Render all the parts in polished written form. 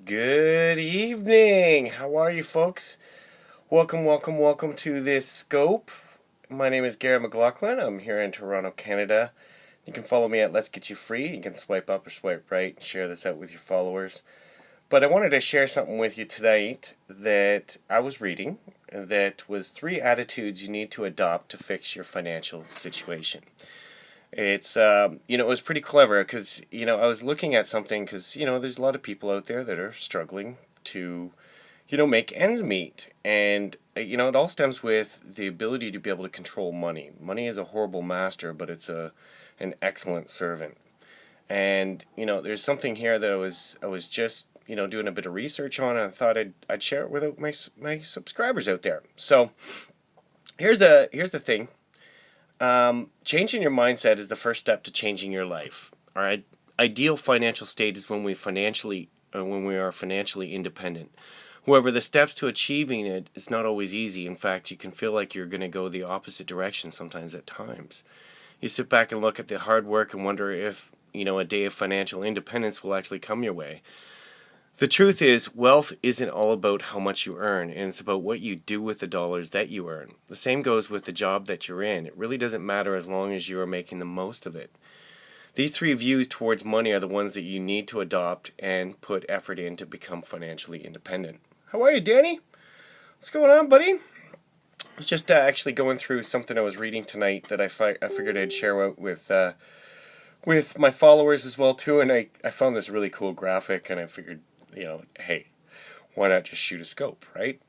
Good evening. How are you, folks? Welcome to this scope. My name is Garry Mclachlan. I'm here in Toronto, Canada. You can follow me at Let's Get You Free. You can swipe up or swipe right and share this out with your followers. But I wanted to share something with you tonight that I was reading that was 3 attitudes you need to adopt to fix your financial situation. It's it was pretty clever because I was looking at something because there's a lot of people out there that are struggling to make ends meet, and it all stems with the ability to be able to control money. Money is a horrible master, but it's an excellent servant. And there's something here that I was just doing a bit of research on, and I thought I'd share it with my subscribers out there. So here's the thing. Changing your mindset is the first step to changing your life. All right. Ideal financial state is when we are financially independent. However, the steps to achieving it is not always easy. In fact, you can feel like you're going to go the opposite direction sometimes at times. You sit back and look at the hard work and wonder if a day of financial independence will actually come your way. The truth is, wealth isn't all about how much you earn, and it's about what you do with the dollars that you earn. The same goes with the job that you're in. It really doesn't matter as long as you are making the most of it. These 3 views towards money are the ones that you need to adopt and put effort in to become financially independent. How are you, Danny? What's going on, buddy? I was just actually going through something I was reading tonight that I figured I'd share out with my followers as well too, and I found this really cool graphic, and I figured, hey, why not just shoot a scope, right?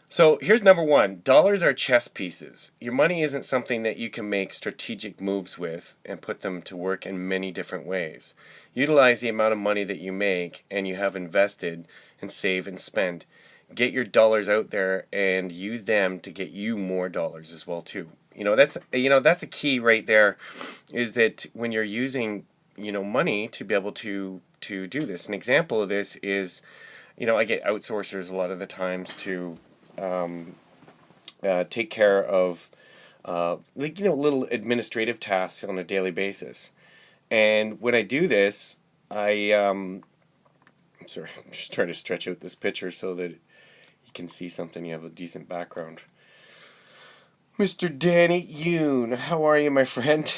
So here's number 1. Dollars are chess pieces. Your money isn't something that you can make strategic moves with and put them to work in many different ways. Utilize the amount of money that you make and you have invested and save and spend. Get your dollars out there and use them to get you more dollars as well too. That's a key right there, is that when you're using money to be able to do this. An example of this is, I get outsourcers a lot of the times to take care of little administrative tasks on a daily basis. And when I do this, I'm sorry, I'm just trying to stretch out this picture so that you can see something, you have a decent background. Mr. Danny Yoon, how are you, my friend?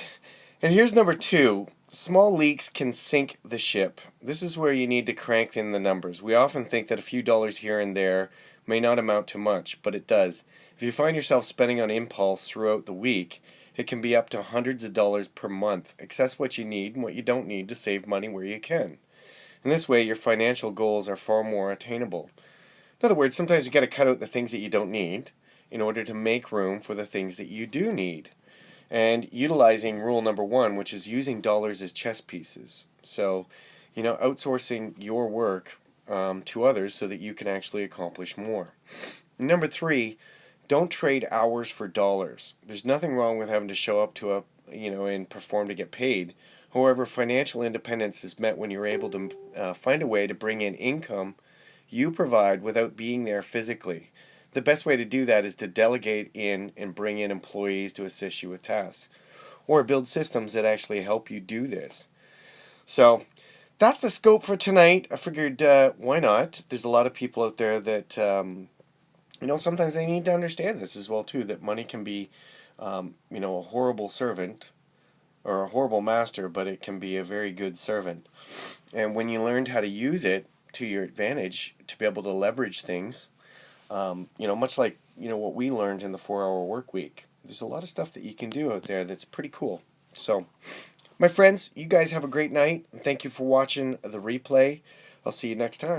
And here's number 2. Small leaks can sink the ship. This is where you need to crank in the numbers. We often think that a few dollars here and there may not amount to much, but it does. If you find yourself spending on impulse throughout the week, it can be up to hundreds of dollars per month. Access what you need and what you don't need to save money where you can. In this way, your financial goals are far more attainable. In other words, sometimes you got to cut out the things that you don't need in order to make room for the things that you do need. And utilizing rule number 1, which is using dollars as chess pieces. So, outsourcing your work to others so that you can actually accomplish more. Number 3, don't trade hours for dollars. There's nothing wrong with having to show up to and perform to get paid. However, financial independence is met when you're able to find a way to bring in income you provide without being there physically. The best way to do that is to delegate in and bring in employees to assist you with tasks, or build systems that actually help you do this. So that's the scope for tonight. I figured, why not? There's a lot of people out there that sometimes they need to understand this as well too, that money can be a horrible servant or a horrible master, but it can be a very good servant. And when you learned how to use it to your advantage to be able to leverage things, much like what we learned in the 4-hour work week, there's a lot of stuff that you can do out there that's pretty cool. So, my friends, you guys have a great night, and thank you for watching the replay. I'll see you next time.